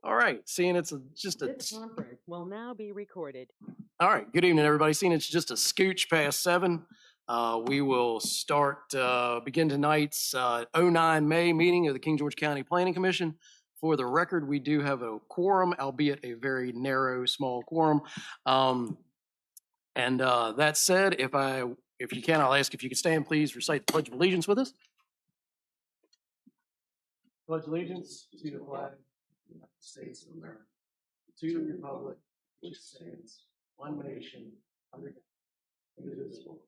All right, seeing it's This conference will now be recorded. all right. Good evening, everybody. Seeing it's just a scooch past 7, we will begin tonight's 09 May meeting of the King George County Planning Commission. For the record, we do have a quorum, albeit a very narrow, small quorum. That said, if you can, I'll ask if you could stand, please recite the Pledge of Allegiance with us. Pledge allegiance to the flag of the United States of America, to the republic which stands one nation under God, indivisible,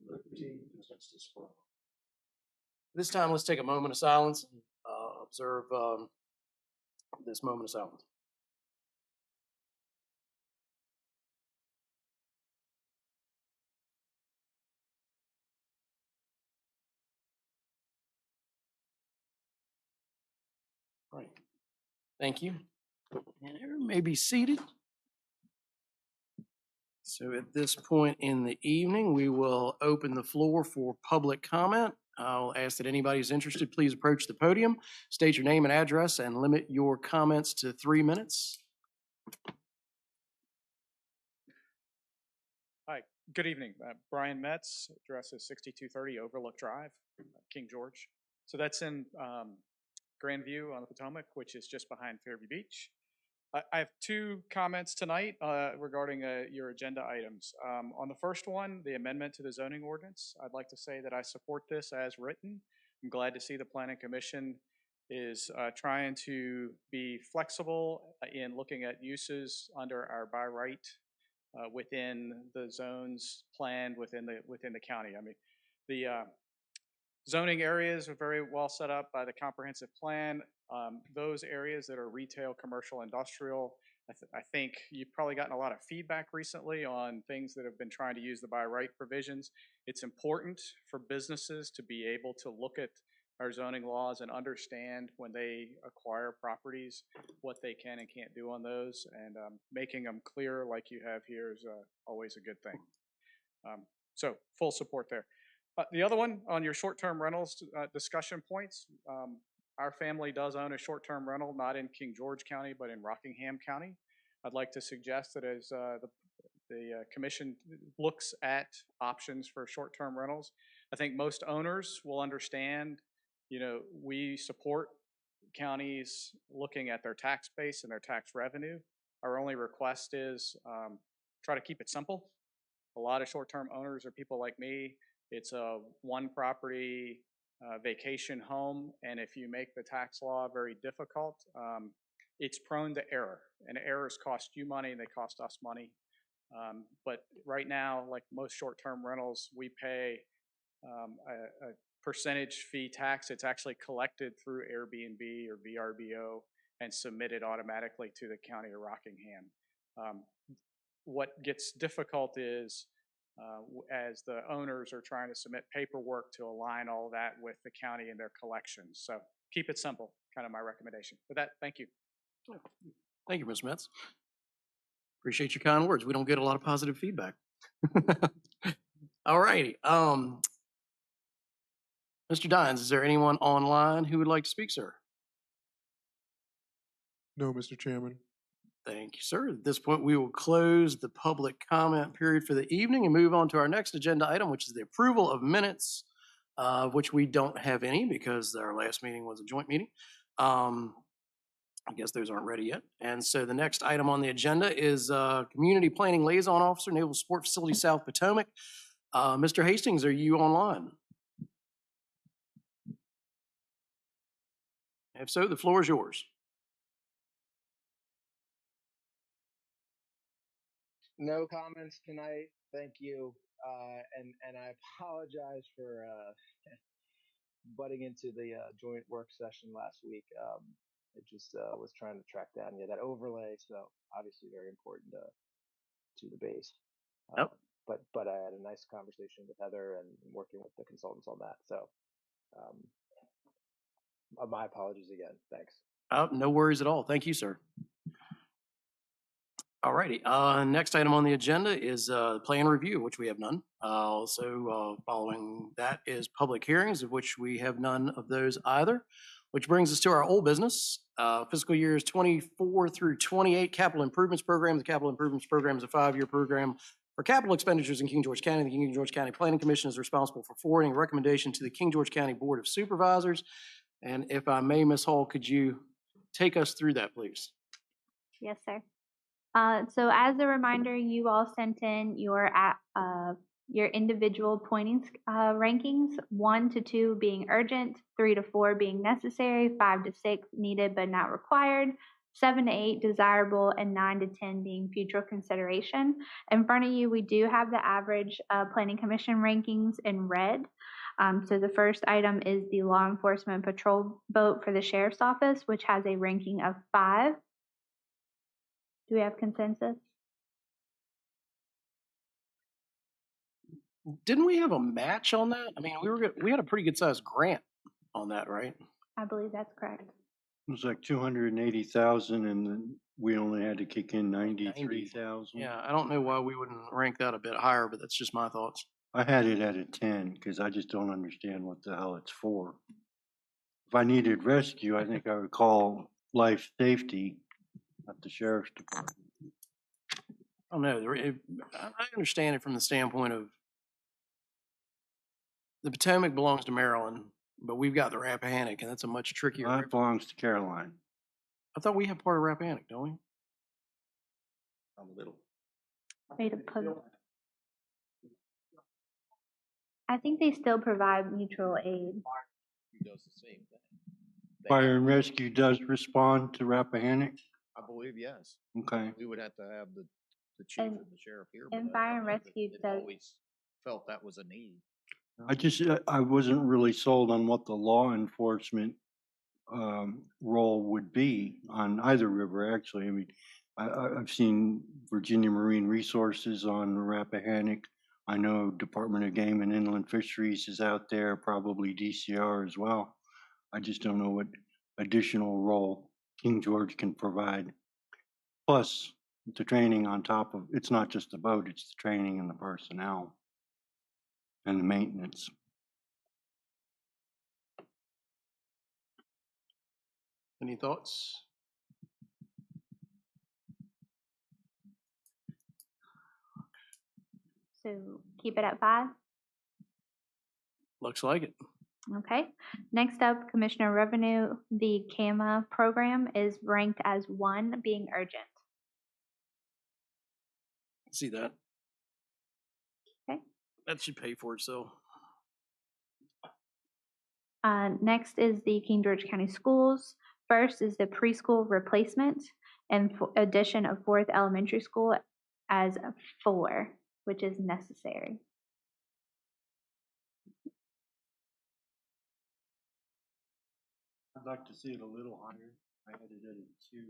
liberty and justice for all. This time, let's take a moment of silence and observe this moment of silence. Right. Thank you. And everyone may be seated. So at this point in the evening, we will open the floor for public comment. I'll ask that anybody who's interested, please approach the podium, state your name and address, and limit your comments to 3 minutes. Hi, good evening. Brian Metz, address is 6230 Overlook Drive, King George. So that's in Grandview on the Potomac, which is just behind Fairview Beach. I have 2 comments tonight regarding your agenda items. On the first one, the amendment to the zoning ordinance, I'd like to say that I support this as written. I'm glad to see the Planning Commission is trying to be flexible in looking at uses under our by right within the zones planned within the county. I mean, the zoning areas are very well set up by the comprehensive plan. Those areas that are retail, commercial, industrial, I think you've probably gotten a lot of feedback recently on things that have been trying to use the by right provisions. It's important for businesses to be able to look at our zoning laws and understand when they acquire properties what they can and can't do on those, and making them clear like you have here is always a good thing. So full support there. The other one on your short-term rentals discussion points, our family does own a short-term rental, not in King George County, but in Rockingham County. I'd like to suggest that as the commission looks at options for short-term rentals, I think most owners will understand, we support counties looking at their tax base and their tax revenue. Our only request is try to keep it simple. A lot of short-term owners are people like me. It's a one property vacation home, and if you make the tax law very difficult, it's prone to error, and errors cost you money and they cost us money. But right now, like most short-term rentals, we pay a percentage fee tax. It's actually collected through Airbnb or VRBO and submitted automatically to the county of Rockingham. What gets difficult is as the owners are trying to submit paperwork to align all that with the county and their collections. So keep it simple, kind of my recommendation. With that, thank you. Thank you, Ms. Metz. Appreciate your kind words. We don't get a lot of positive feedback. All righty. Mr. Dines, is there anyone online who would like to speak, sir? No, Mr. Chairman. Thank you, sir. At this point, we will close the public comment period for the evening and move on to our next agenda item, which is the approval of minutes, which we don't have any because our last meeting was a joint meeting. I guess those aren't ready yet. And so the next item on the agenda is Community Planning Liaison Officer, Naval Sport Facility, South Potomac. Mr. Hastings, are you online? If so, the floor is yours. No comments tonight. Thank you. And I apologize for butting into the joint work session last week. It just was trying to track down that overlay. So obviously very important to the base. Yep. But I had a nice conversation with Heather and working with the consultants on that. So my apologies again. Thanks. No worries at all. Thank you, sir. All righty. Next item on the agenda is plan review, which we have none. Also, following that is public hearings, of which we have none of those either. which brings us to our old business, fiscal years 24 through 28 capital improvements program. The capital improvements program is a 5-year program for capital expenditures in King George County. The King George County Planning Commission is responsible for forwarding a recommendation to the King George County Board of Supervisors. And if I may, Ms. Hall, could you take us through that, please? Yes, sir. So as a reminder, you all sent in your individual pointing rankings, 1 to 2 being urgent, 3 to 4 being necessary, 5 to 6 needed but not required, 7 to 8 desirable, and 9 to 10 being future consideration. In front of you, we do have the average Planning Commission rankings in red. So the first item is the law enforcement patrol boat for the Sheriff's Office, which has a ranking of 5. Do we have consensus? Didn't we have a match on that? I mean, we had a pretty good sized grant on that, right? I believe that's correct. It was like 280,000 and then we only had to kick in 93,000. Yeah, I don't know why we wouldn't rank that a bit higher, but that's just my thoughts. I had it at a 10 because I just don't understand what the hell it's for. If I needed rescue, I think I would call life safety at the sheriff's department. I don't know. I understand it from the standpoint of the Potomac belongs to Maryland, but we've got the Rappahannock, and that's a much trickier. That belongs to Caroline. I thought we have part of Rappahannock, don't we? A little. Way to put it. I think they still provide mutual aid. Does the same thing. Fire and rescue does respond to Rappahannock? I believe, yes. Okay. We would have to have the chief and the sheriff here. but and I fire and know that rescue they've does- always felt that was a need. I wasn't really sold on what the law enforcement role would be on either river, actually. I mean, I've seen Virginia Marine Resources on Rappahannock. I know Department of Game and Inland Fisheries is out there, probably DCR as well. I just don't know what additional role King George can provide. Plus, the training on top of, it's not just the boat, it's the training and the personnel and the maintenance. Any thoughts? So keep it at 5. Looks like it. Okay. Next up, Commissioner Revenue. The CAMA program is ranked as 1, being urgent. See that? Okay. That should pay for itself. Next is the King George County Schools. First is the preschool replacement and addition of 4th elementary school as a 4, which is necessary. I'd like to see it a little higher. I had it at a 2.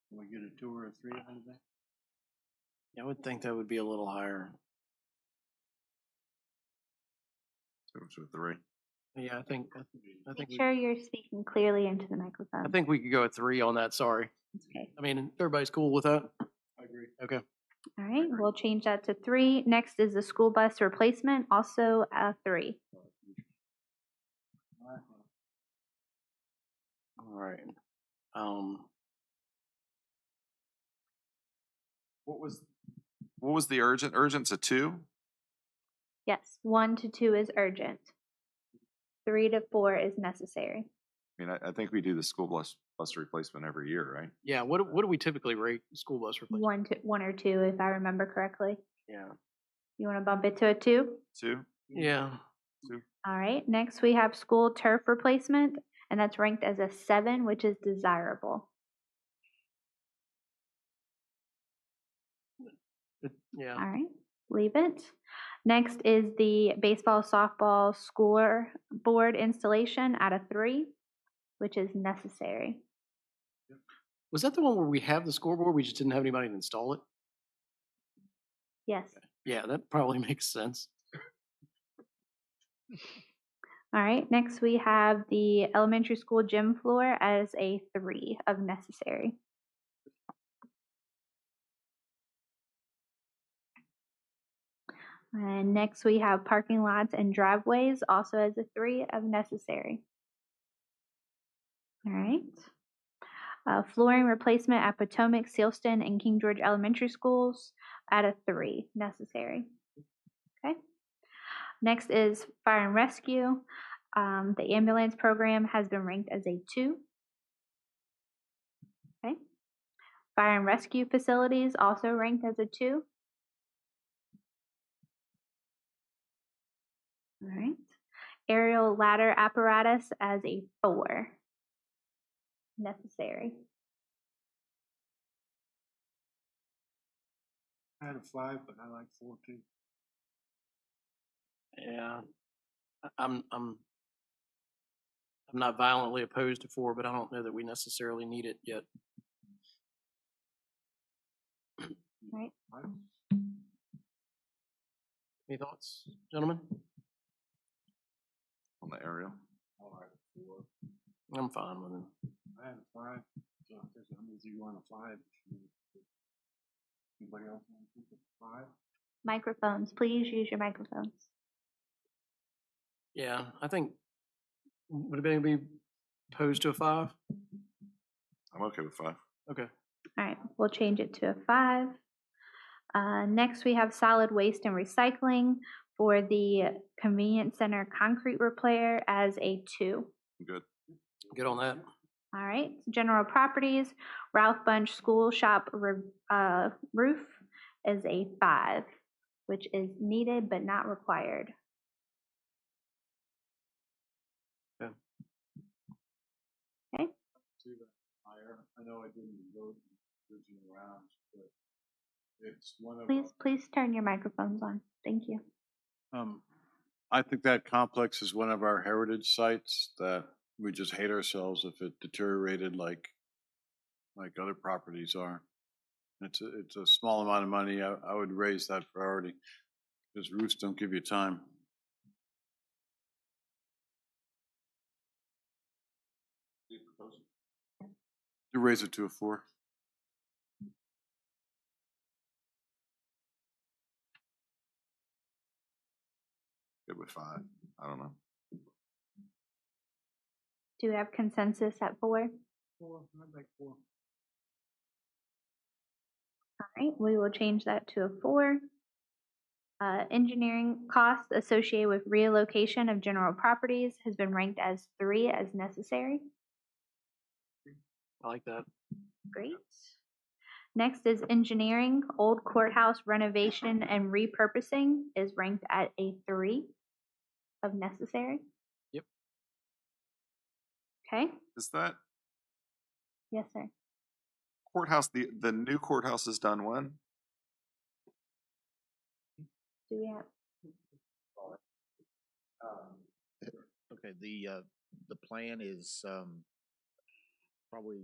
Can we get a 2 or a 3 out of that? Yeah, I would think that would be a little higher. 2 or 3. Yeah, I think Make sure you're speaking clearly into the microphone. I think we could go at 3 on that. Sorry. Okay. I mean, everybody's cool with that? I agree. Okay. All right, we'll change that to 3. Next is the school bus replacement, also a 3. All right. What was the urgent? Urgent's a 2? Yes, 1 to 2 is urgent. 3 to 4 is necessary. I mean, I think we do the school bus replacement every year, right? Yeah. What do we typically rate school bus replacement? 1 or 2, if I remember correctly. Yeah. You want to bump it to a 2? 2? Yeah. All right. Next, we have school turf replacement, and that's ranked as a 7, which is desirable. Yeah. All right, leave it. Next is the baseball, softball scoreboard installation at a 3, which is necessary. Was that the one where we have the scoreboard? We just didn't have anybody to install it? Yes. Yeah, that probably makes sense. All right, next we have the elementary school gym floor as a 3 of necessary. And next we have parking lots and driveways, also as a 3 of necessary. All right. Flooring replacement at Potomac, Sealston, and King George Elementary Schools at a 3, necessary. Okay. Next is fire and rescue. The ambulance program has been ranked as a 2. Okay. Fire and rescue facilities also ranked as a 2. All right. Aerial ladder apparatus as a 4. Necessary. I had a 5, but I like 4 too. Yeah, I'm not violently opposed to 4, but I don't know that we necessarily need it yet. Right. Any thoughts, gentlemen? On the aerial. I'm fine with it. I had a 5, so I guess I'm with you on a 5. Anybody else want to keep it 5? Microphones, please use your microphones. Yeah, I think, would anybody be opposed to a 5? I'm okay with 5. Okay. All right, we'll change it to a 5. Next, we have solid waste and recycling for the convenience center concrete repair as a 2. Good. Good on that. All right, general properties, Ralph Bunch School Shop roof is a 5, which is needed but not required. Okay. Okay. Higher. I know I didn't vote in original rounds, but it's one of. Please turn your microphones on. Thank you. I think that complex is one of our heritage sites that we just hate ourselves if it deteriorated like other properties are. It's a small amount of money. I would raise that priority because roofs don't give you time. To raise it to a 4. Good with 5. I don't know. Do we have consensus at 4? 4, I'd like 4. All right, we will change that to a 4. Engineering costs associated with relocation of general properties has been ranked as 3 as necessary. I like that. Great. Next is engineering. Old courthouse renovation and repurposing is ranked at a 3 of necessary. Yep. Okay. Is that Yes, sir. courthouse, the new courthouse is done when? Do we have? Okay, the plan is, probably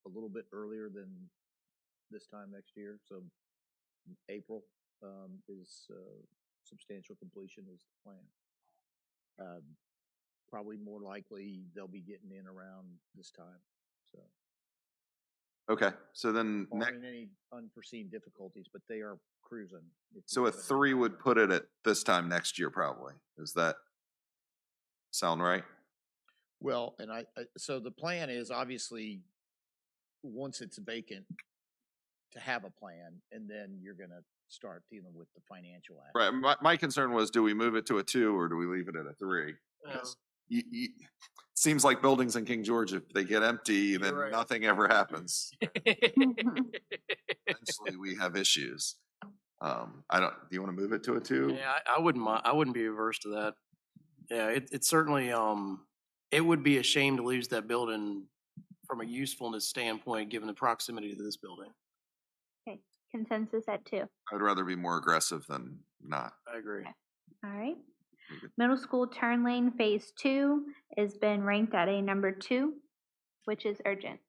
a little bit earlier than this time next year, so April, is, substantial completion is the plan. Probably more likely they'll be getting in around this time, so. Okay, so then Barring any unforeseen difficulties, but they are cruising. so a 3 would put it at this time next year probably. Does that sound right? Well, and so the plan is obviously, once it's vacant, to have a plan, and then you're gonna start dealing with the financial aspect. Right. My concern was, do we move it to a 2 or do we leave it at a 3? Seems like buildings in King George, if they get empty, then right. nothing ever happens. Eventually, we have issues. Do you want to move it to a 2? Yeah, I wouldn't mind. I wouldn't be averse to that. Yeah, it certainly, it would be a shame to lose that building from a usefulness standpoint, given the proximity to this building. Okay. Consensus at 2. I would rather be more aggressive than not. I agree. All right. Okay. Middle school turn lane phase 2 has been ranked at a number 2, which is urgent.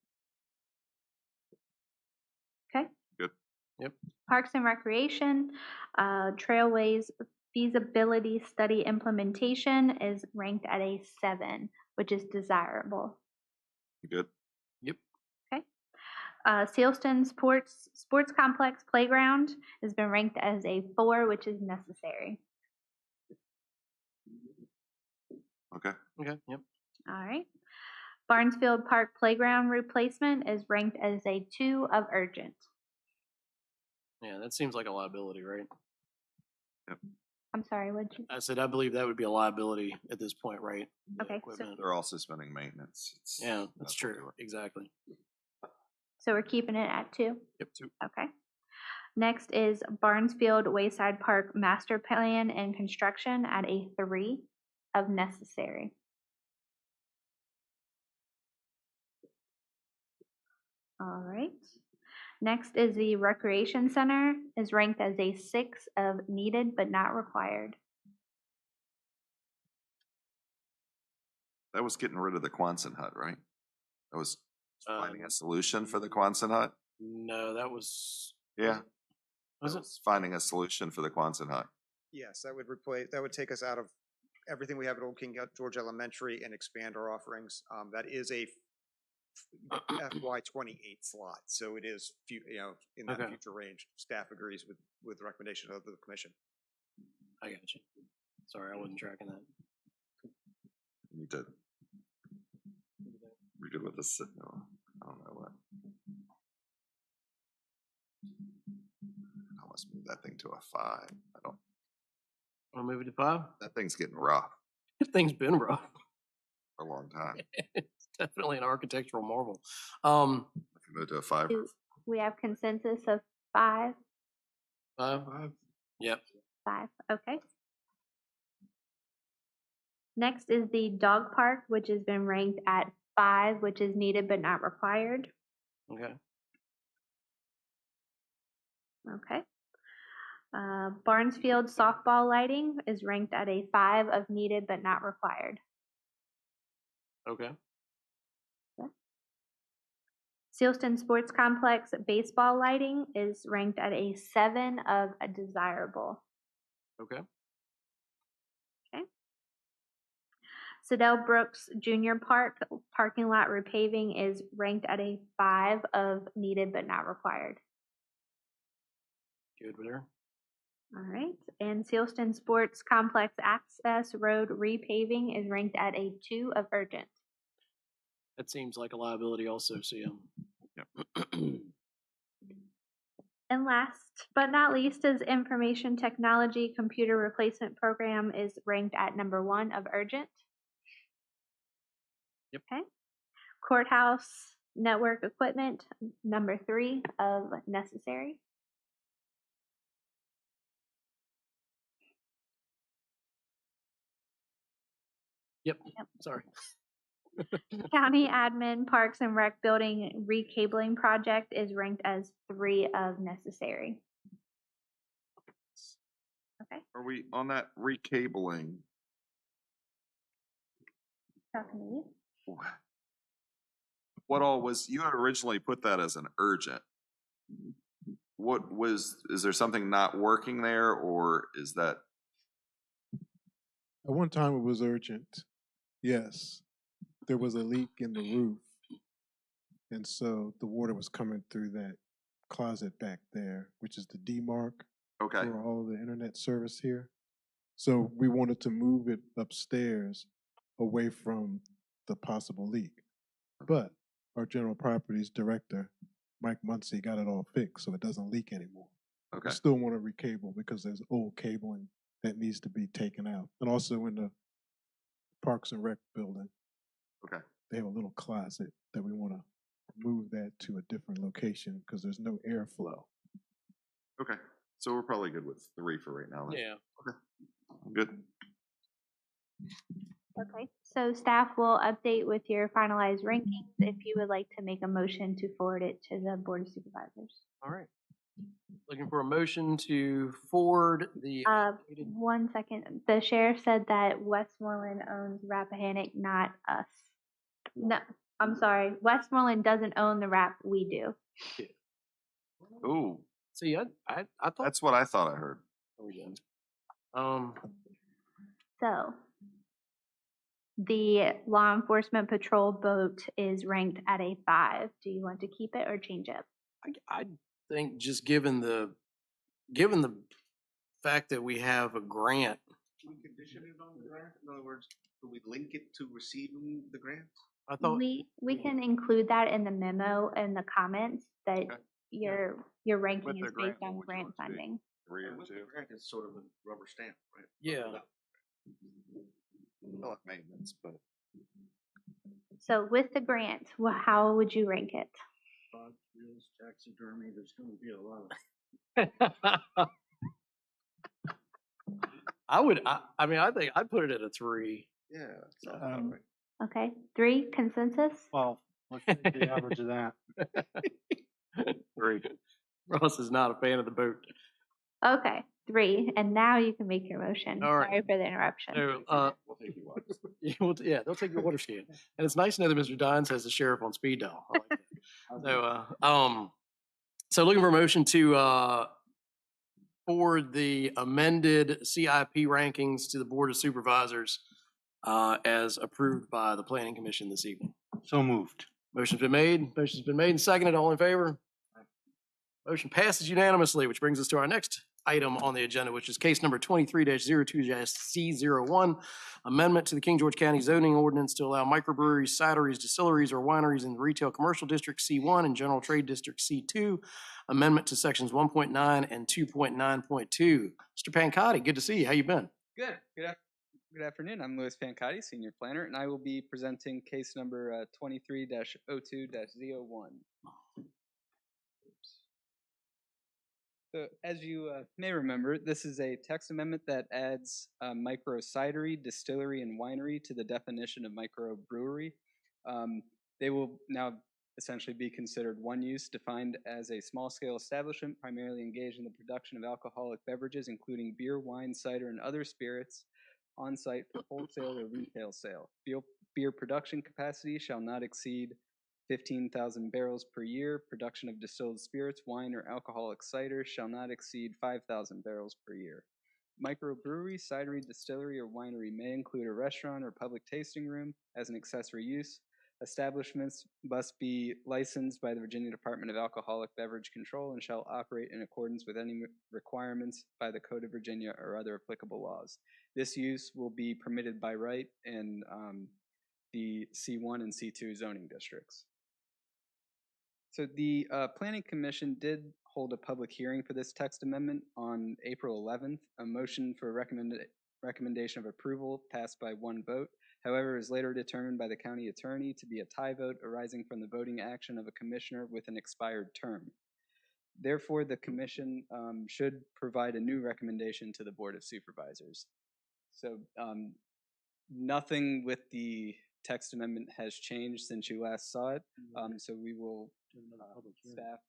Okay. Good. Yep. Parks and Recreation, Trailways feasibility study implementation is ranked at a 7, which is desirable. Good. Yep. Okay. Sealston Sports Complex Playground has been ranked as a 4, which is necessary. Okay. Okay, yep. All right. Barnesfield Park Playground replacement is ranked as a 2 of urgent. Yeah, that seems like a liability, right? I'm sorry, what'd you? I said, I believe that would be a liability at this point, right? The Okay, so- equipment. They're also spending maintenance. It's, Yeah, that's what true. they were- Exactly. So we're keeping it at 2? Yep, 2. Okay. Next is Barnesfield Wayside Park Master Plan and Construction at a 3 of necessary. All right. Next is the Recreation Center is ranked as a 6 of needed but not required. That was getting rid of the Quonset hut, right? That was finding Um, a solution for the Quonset hut? No, that was, Yeah. was That it? was finding a solution for the Quonset hut. Yes, that would take us out of everything we have at Old King George Elementary and expand our offerings. That is a FY '28 slot, so it is, in that Okay. future range. Staff agrees with the recommendation of the commission. I got you. Sorry, I wasn't tracking that. You did. We're good with this. No, I don't know what. I must move that thing to a 5. I don't. Want to move it to 5? That thing's getting rough This thing's been rough. for a long time. It's definitely an architectural marvel. If you move to a 5. Do we have consensus of 5? 5? Yep. 5, okay. Next is the dog park, which has been ranked at 5, which is needed but not required. Okay. Okay. Barnesfield softball lighting is ranked at a 5 of needed but not required. Okay. Sealston Sports Complex baseball lighting is ranked at a 7 of a desirable. Okay. Sedell Brooks Junior Park parking lot repaving is ranked at a 5 of needed but not required. Good with her. All right. And Sealston Sports Complex access road repaving is ranked at a 2 of urgent. That seems like a liability also, CM. Yep. And last but not least is information technology computer replacement program is ranked at number 1 of urgent. Yep. Okay. Courthouse network equipment, number 3 of necessary. Yep. Sorry. County admin parks and rec building recabling project is ranked as 3 of necessary. Okay. Are we on that recabling? Talking to you. What all was, you had originally put that as an urgent. What was, is there something not working there, or is that? At one time, it was urgent. Yes, there was a leak in the roof, and so the water was coming through that closet back there, which is the DMARC Okay, for all the internet service here. So we wanted to move it upstairs away from the possible leak. But our general properties director, Mike Muncie, got it all fixed so it doesn't leak anymore. okay, We still want to recable because there's old cabling that needs to be taken out. And also in the Parks and Rec building, okay. they have a little closet that we want to move that to a different location because there's no airflow. Okay, so we're probably good with 3 for right now then. Yeah. I'm good. Okay. So staff will update with your finalized rankings if you would like to make a motion to forward it to the Board of Supervisors. All right. Looking for a motion to forward the. updated- 1 second. The sheriff said that Westmoreland owns Rappahannock, not us. No, I'm sorry. Westmoreland doesn't own the Rap. We do. Ooh, See, I thought. that's what I thought I heard. There we go. So the law enforcement patrol boat is ranked at a 5. Do you want to keep it or change it? I think just given the fact that we have a grant, We condition it on the grant? In other words, do we link it to receiving the grant? I thought, We can include that in the memo in the comments that Okay. your ranking With is the grant, based what on would you grant want it to be? funding. 3 And and with the 2. grant, it's sort of a rubber stamp, right? yeah, I like maintenance, but So with the grant, how would you rank it? Box, wheels, taxidermy, there's gonna be a lot of. I mean, I think I'd put it at a 3. Yeah. sounds about right. Okay, 3, consensus? Well, let's take the average of that. 3. Ross is not a fan of the boat. Okay, 3, and now you can make your motion. All right. Sorry for the interruption. So, We'll take you up. yeah, they'll take your water scan. And it's nice to know that Mr. Dines has the sheriff on speed dial. I like that. So looking for a motion to forward the amended CIP rankings to the Board of Supervisors as approved by the Planning Commission this evening. So moved. Motion's been made and seconded. All in favor? Motion passes unanimously, which brings us to our next item on the agenda, which is case number 23-02-C01, amendment to the King George County zoning ordinance to allow microbreweries, cideries, distilleries, or wineries in the Retail Commercial District C1 and General Trade District C2, amendment to sections 1.9 and 2.9.2. Mr. Pancotti, good to see you. How you been? Good. Good afternoon. I'm Louis Pancotti, Senior Planner, and I will be presenting case number 23-02-Z01. So as you may remember, this is a text amendment that adds micro cidery, distillery, and winery to the definition of microbrewery. They will now essentially be considered one use, defined as a small-scale establishment primarily engaged in the production of alcoholic beverages, including beer, wine, cider, and other spirits, on site for wholesale or retail sale. Beer production capacity shall not exceed 15,000 barrels per year. Production of distilled spirits, wine, or alcoholic cider shall not exceed 5,000 barrels per year. Microbrewery, cidery, distillery, or winery may include a restaurant or public tasting room as an accessory use. Establishments must be licensed by the Virginia Department of Alcoholic Beverage Control and shall operate in accordance with any requirements by the Code of Virginia or other applicable laws. This use will be permitted by right in the C1 and C2 zoning districts. So the Planning Commission did hold a public hearing for this text amendment on April 11th. A motion for recommendation of approval passed by 1 vote. However, it was later determined by the county attorney to be a tie vote arising from the voting action of a commissioner with an expired term. Therefore, the commission should provide a new recommendation to the Board of Supervisors. So nothing with the text amendment has changed since you last saw it. So we will, staff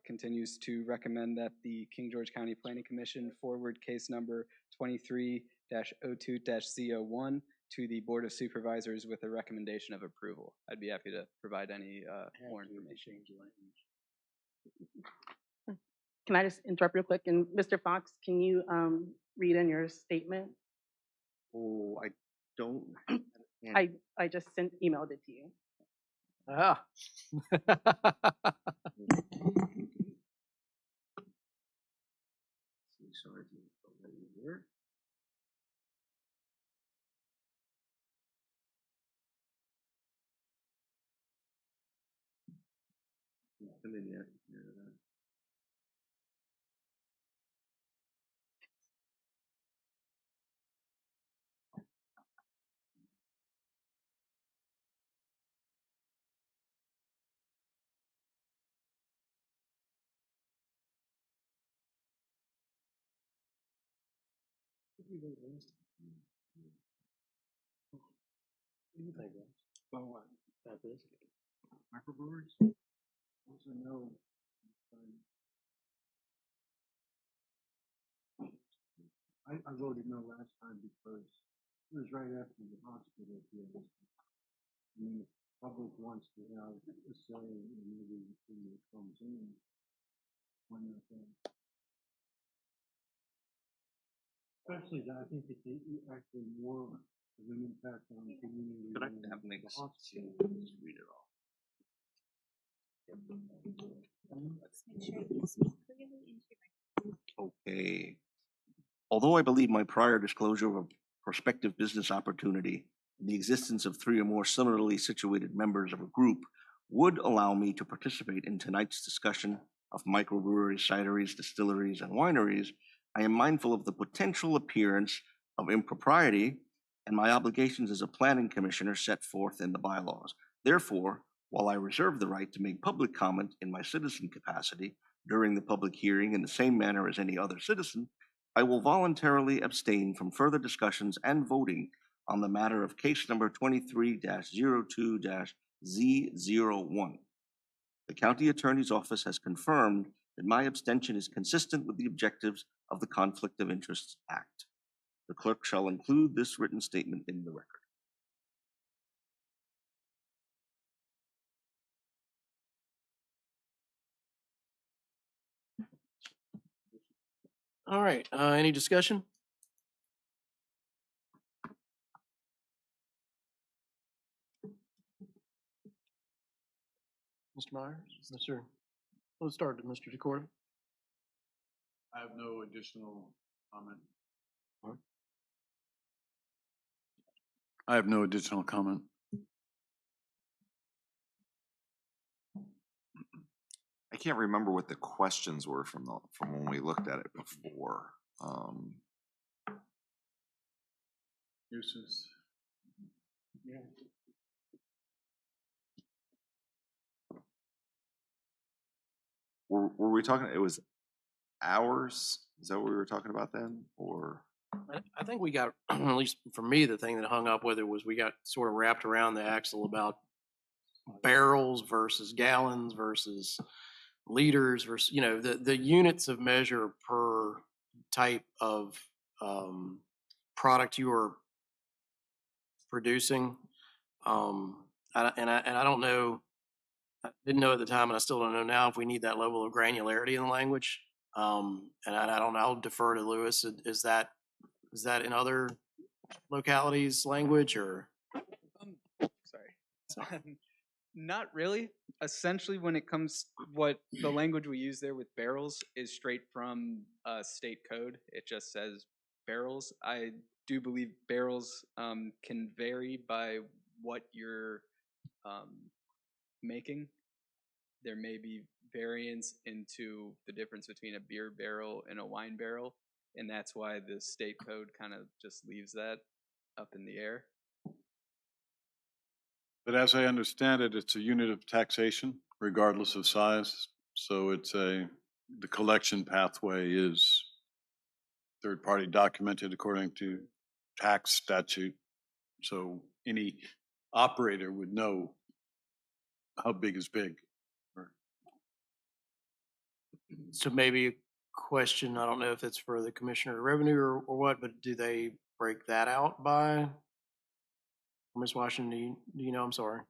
continues to recommend that the King George County Planning Commission forward case number 23-02-Z01 to the Board of Supervisors with a recommendation of approval. I'd be happy to provide any more information. Can I just interrupt real quick? And Mr. Fox, can you read in your statement? Oh, I don't. I just emailed it to you. Ah. Sorry. Here. Come in yet. What do you think, Ross? Well, what? About this? Microbreweries? Also, no. I voted no last time because it was right after the hospital did. I mean, the public wants to have a say in maybe when it comes in. When especially that I think it's actually more Could I have Nick's read it all? Okay. Although I believe my prior disclosure of a prospective business opportunity and the existence of 3 or more similarly situated members of a group would allow me to participate in tonight's discussion of microbreweries, cideries, distilleries, and wineries, I am mindful of the potential appearance of impropriety and my obligations as a planning commissioner set forth in the bylaws. Therefore, while I reserve the right to make public comment in my citizen capacity during the public hearing in the same manner as any other citizen, I will voluntarily abstain from further discussions and voting on the matter of case number 23-02-Z01. The County Attorney's Office has confirmed that my abstention is consistent with the objectives of the Conflict of Interests Act. The clerk shall include this written statement in the record. All right, any discussion? Mr. Myers, let's start with Mr. DeCorda. I have no additional comment. I have no additional comment. I can't remember what the questions were from when we looked at it before. Uses. Yeah. Were we talking, it was hours? Is that what we were talking about then, or? I think we got, at least for me, the thing that hung up with it was we got sort of wrapped around the axle about barrels versus gallons versus liters versus, the units of measure per type of product you are producing. And I don't know, I didn't know at the time, and I still don't know now if we need that level of granularity in the language. And I don't know, I'll defer to Lewis. Is that in other localities language or? Sorry. Not really. Essentially, when it comes, what the language we use there with barrels is straight from state code. It just says barrels. I do believe barrels can vary by what you're making. There may be variance into the difference between a beer barrel and a wine barrel, and that's why the state code kind of just leaves that up in the air. But as I understand it, it's a unit of taxation regardless of size. So the collection pathway is third-party documented according to tax statute. So any operator would know how big is big. So maybe a question, I don't know if it's for the Commissioner of Revenue or what, but do they break that out by? Ms. Washington, do you know? I'm sorry.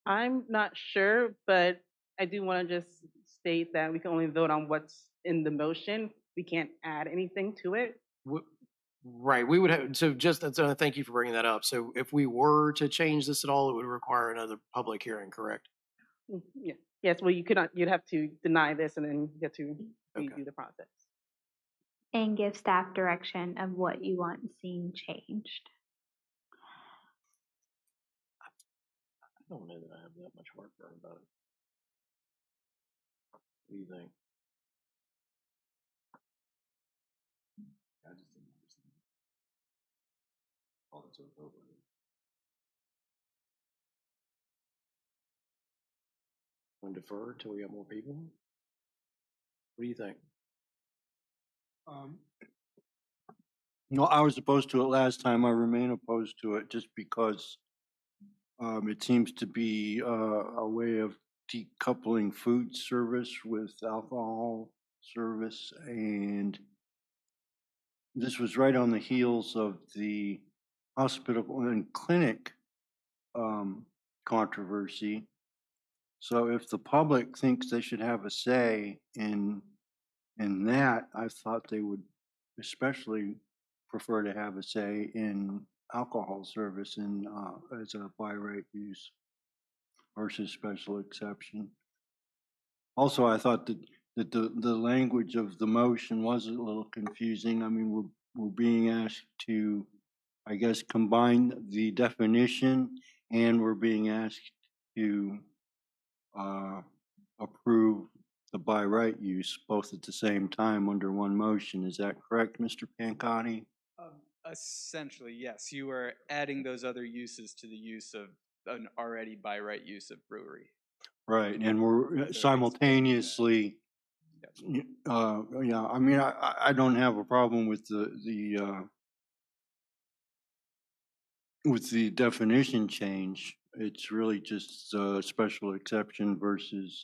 I'm not sure, but I do want to just state that we can only vote on what's in the motion. We can't add anything to it. Right, we would have, so thank you for bringing that up. So if we were to change this at all, it would require another public hearing, correct? Yeah. Yes, well, you'd have to deny this and then you have to redo the process. And give staff direction of what you want seen changed. I don't know that I have that much heartburn about it. What do you think? I just didn't understand. All that's over. Want to defer until we got more people? What do you think? No, I was opposed to it last time. I remain opposed to it just because it seems to be a way of decoupling food service with alcohol service. And this was right on the heels of the hospital and clinic controversy. So if the public thinks they should have a say in that, I thought they would especially prefer to have a say in alcohol service in, as a by right use versus special exception. Also, I thought that the language of the motion was a little confusing. I mean, we're being asked to, I guess, combine the definition, and we're being asked to approve the by right use both at the same time under one motion. Is that correct, Mr. Pancotti? Essentially, yes. You are adding those other uses to the use of an already by right use of brewery. Right, and we're simultaneously, yeah, I mean, I don't have a problem with the definition change. It's really just special exception versus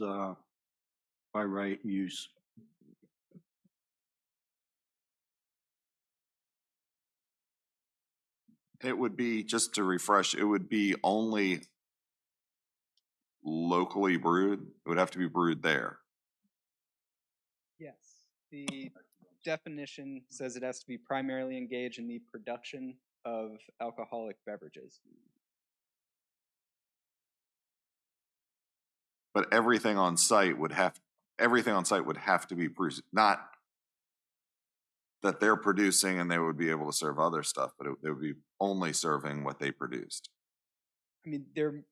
by right use. It would be, just to refresh, it would be only locally brewed. It would have to be brewed there. Yes. The definition says it has to be primarily engaged in the production of alcoholic beverages. But everything on site would have to be produced, not that they're producing and they would be able to serve other stuff, but they would be only serving what they produced. I mean, they're,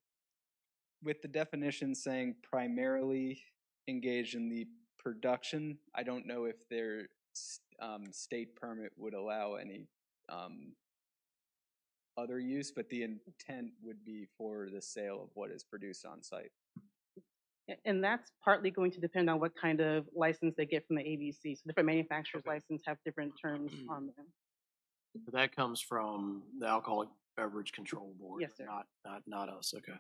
with the definition saying primarily engaged in the production, I don't know if their state permit would allow any other use, but the intent would be for the sale of what is produced on site. And that's partly going to depend on what kind of license they get from the ABC. So different manufacturers' license have different terms on them. But that comes from the Alcoholic Beverage Control Board. Yes, sir. Not us, okay.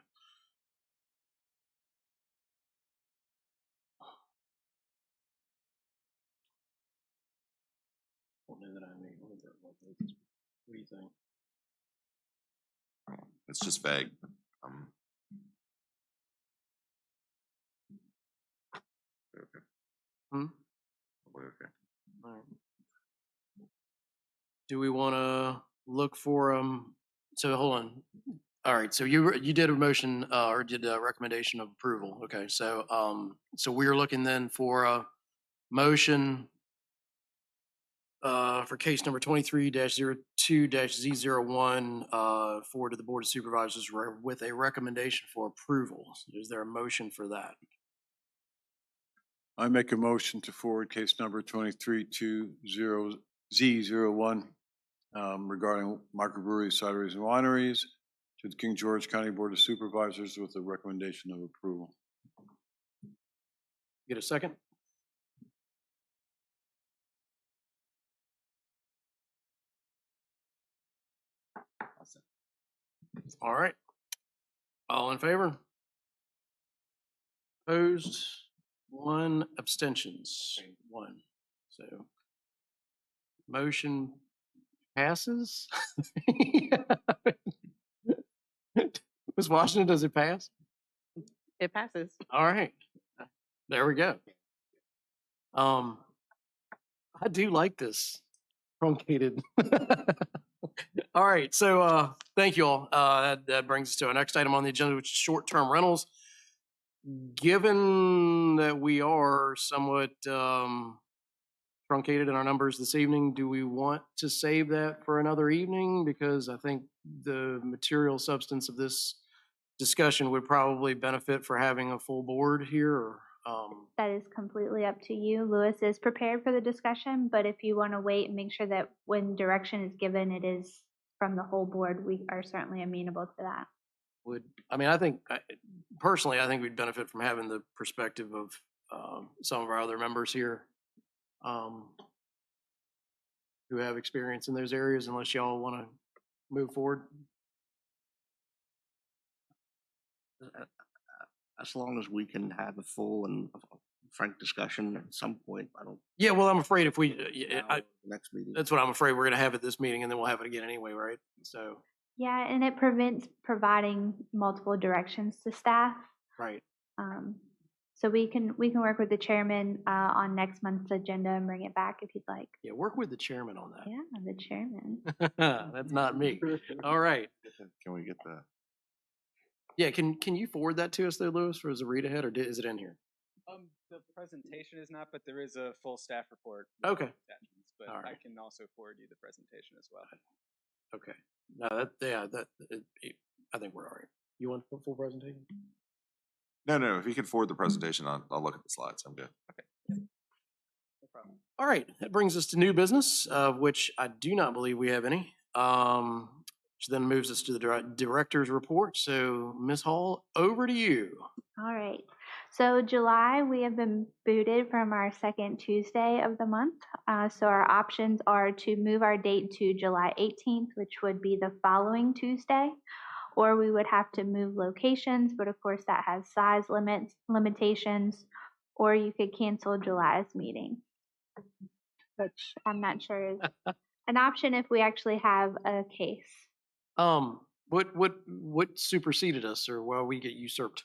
Don't know that I mean, what do you think? It's just vague. Okay. Okay. All right. Do we want to look for so hold on. All right, so you did a motion or did a recommendation of approval. Okay, so so we're looking then for a motion for case number 23-02-Z01 forward to the Board of Supervisors with a recommendation for approval. Is there a motion for that? I make a motion to forward case number 23-20Z01 regarding microbreweries, cideries, and wineries to the King George County Board of Supervisors with a recommendation of approval. Get a second? All right. All in favor? Opposed? 1 abstentions. 1. So motion passes. Ms. Washington, does it pass? It passes. All right. There we go. I do like this truncated. All right, so thank you all. That brings us to our next item on the agenda, which is short-term rentals. Given that we are somewhat truncated in our numbers this evening, do we want to save that for another evening? Because I think the material substance of this discussion would probably benefit for having a full board here. Or, that is completely up to you. Lewis is prepared for the discussion, but if you want to wait and make sure that when direction is given, it is from the whole board, we are certainly amenable to that. I think personally, I think we'd benefit from having the perspective of some of our other members here who have experience in those areas, unless y'all want to move forward. As long as we can have a full and frank discussion at some point, I don't. Yeah, well, I'm afraid if we, next meeting. that's what I'm afraid we're going to have at this meeting, and then we'll have it again anyway, right? So. Yeah, and it prevents providing multiple directions to staff. Right. So we can work with the chairman on next month's agenda and bring it back if you'd like. Yeah, work with the chairman on that. Yeah, the chairman. That's not me. All right. Can we get the? Yeah, can you forward that to us though, Lewis, or is it read ahead, or is it in here? The presentation is not, but there is a full staff report. Okay. Attachments, but All I right. can also forward you the presentation as well. Okay. No, I think we're all right. You want the full presentation? No, if you could forward the presentation, I'll look at the slides. I'm good. No problem. All right, that brings us to new business, of which I do not believe we have any. Which then moves us to the director's report. So, Ms. Hall, over to you. All right. So July, we have been booted from our second Tuesday of the month. So our options are to move our date to July 18th, which would be the following Tuesday, or we would have to move locations, but of course that has size limitations, or you could cancel July's meeting, which I'm not sure is an option if we actually have a case. What superseded us, or will we get usurped?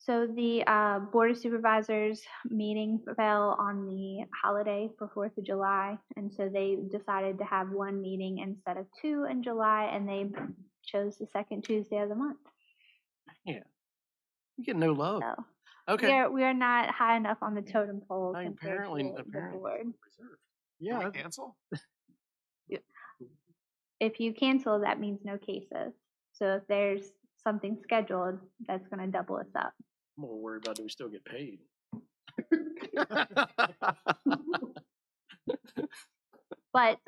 So the Board of Supervisors meeting fell on the holiday for 4th of July, and so they decided to have one meeting instead of two in July, and they chose the second Tuesday of the month. Yeah, you get no love. So Okay. we are not high enough on the totem pole compared Apparently, to the board. Yeah. Can we cancel? If you cancel, that means no cases. So if there's something scheduled, that's going to double us up. I'm more worried about do we still get paid? But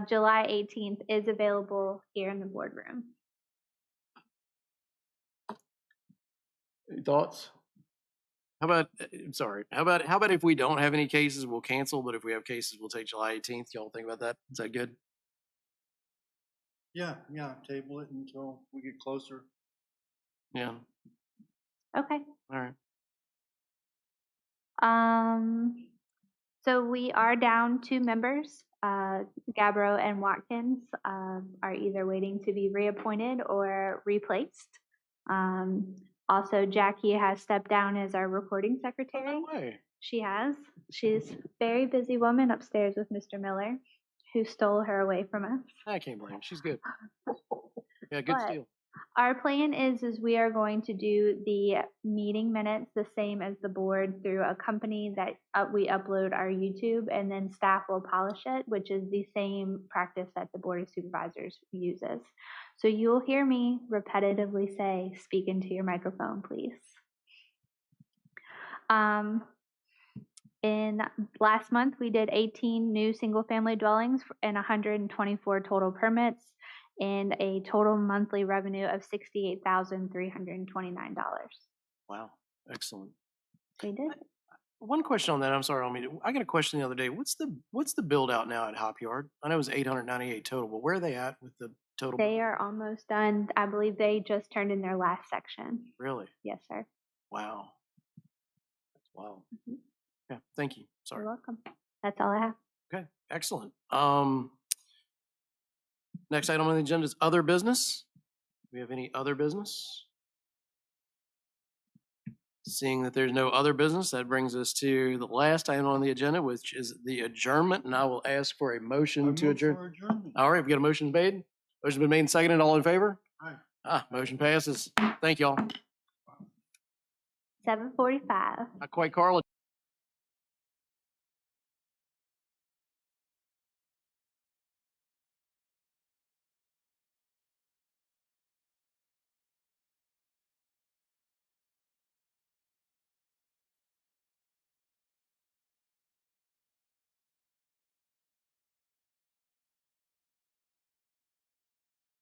July 18th is available here in the boardroom. Any thoughts? How about, I'm sorry, how about if we don't have any cases, we'll cancel, but if we have cases, we'll take July 18th. Y'all think about that? Is that good? Yeah, table it until we get closer. Yeah, Okay. all right. So we are down 2 members. Gabbro and Watkins are either waiting to be reappointed or replaced. Also, Jackie has stepped down as our recording secretary. No way. She has. She's a very busy woman upstairs with Mr. Miller, who stole her away from us. I can't blame her. She's good. Yeah, good But steal. our plan is we are going to do the meeting minutes the same as the board through a company that we upload our YouTube, and then staff will polish it, which is the same practice that the Board of Supervisors uses. So you'll hear me repetitively say, speak into your microphone, please. In last month, we did 18 new single-family dwellings and 124 total permits, and a total monthly revenue of $68,329. Wow, excellent. We did. One question on that. I'm sorry, I got a question the other day. What's the build out now at Hop Yard? I know it was 898 total, but where are they at with the total? They are almost done. I believe they just turned in their last section. Really? Yes, sir. Wow. That's wow. Mhm. Yeah, thank you. Sorry. You're welcome. That's all I have. Okay, excellent. Next item on the agenda is other business. Do we have any other business? Seeing that there's no other business, that brings us to the last item on the agenda, which is the adjournment, and I will ask for a motion to adjourn. All right, we got a motion made. Motion's been made and seconded. All in favor? Aye. Motion passes. Thank y'all. 7:45. Not quite, Carla.